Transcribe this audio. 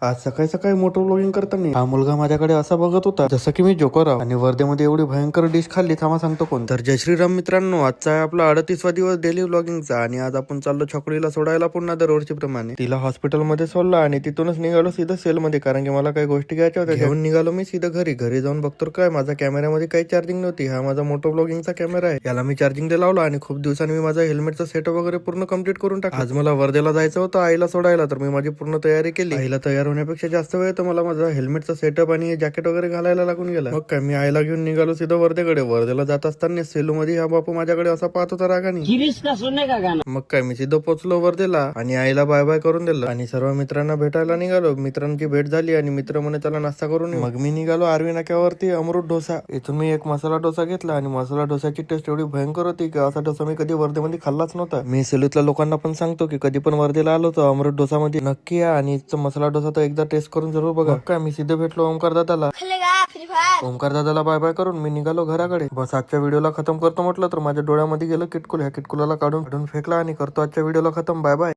आज सकाळी सकाळी मोटर व्लॉगिंग करताना हा मुलगा माझ्याकडे असा बघत होता जसं की मी जोकर आहे आणि वर्धेमध्ये एवढी भयंकर डिश खाल्ली थांबा सांगतो कोण. तर जय श्रीराम मित्रांनो, आजचा आहे आपला 38वा दिवस डेली व्लॉगिंगचा आणि आज आपण चाललो छकुलीला सोडायला पुन्हा दरवर्षी प्रमाणे. तिला हॉस्पिटलमध्ये सोडला आणि तिथूनच निघालो सीधा सेलमध्ये, कारण की मला काही गोष्टी घ्यायच्या होत्या. घेऊन निघालो मी सीधा घरी जाऊन बघतो काय माझ्या कॅमेऱ्यामध्ये काही चार्जिंग नव्हती. हा माझा मोटो व्लॉगिंगचा कॅमेरा आहे, याला मी चार्जिंग लावला आणि खूप दिवसांनी मी माझा हेल्मेटचा सेटअप वगैरे पूर्ण कंप्लीट करून टाकला. आज मला वर्धेला जायचं होतं आईला सोडायला, तर मी माझी पूर्ण तयारी केली. आईला तयार होण्यापेक्षा जास्त वेळ तर मला माझा हेल्मेटचा सेटअप आणि जॅकेट वगैरे घालायला लागून गेला. मग काय मी आईला घेऊन निघालो सीधा वर्धेकडे. वर्धेला जात असताना सेलू मध्ये हा बापू माझ्याकडे असा पाहत होता रागाने. मग काय मी सीधा पोहोचलो वर्धेला आणि आईला बाय बाय करून दिलं आणि सर्व मित्रांना भेटायला निघालो. मित्रांची भेट झाली आणि मित्र म्हणे त्याला नाश्ता करून येऊ. मग मी निघालो आर्वी नाक्यावरती अमृत डोसा. इथून मी एक मसाला डोसा घेतला आणि मसाला डोसाची टेस्ट एवढी भयंकर होती की असा डोसा मी कधी वर्धेमध्ये खाल्लाच नव्हता. मी सेलूतल्या लोकांना पण सांगतो की कधी पण वर्धेला आलो तर अमृत डोसा मध्ये नक्की या आणि मसाला डोसा तर एकदा टेस्ट करून जरूर बघा. काय मी सीधे भेटलो ओमकार दादाला. ओमकार दादाला बाय बाय करून मी निघालो घराकडे. बस आजच्या व्हिडिओला खतम करतो म्हटलं तर माझ्या डोळ्यामध्ये गेलं किटकुल. ह्या किटकुलाला काढून फेकला आणि करतो आजच्या व्हिडिओला खतम. Bye bye.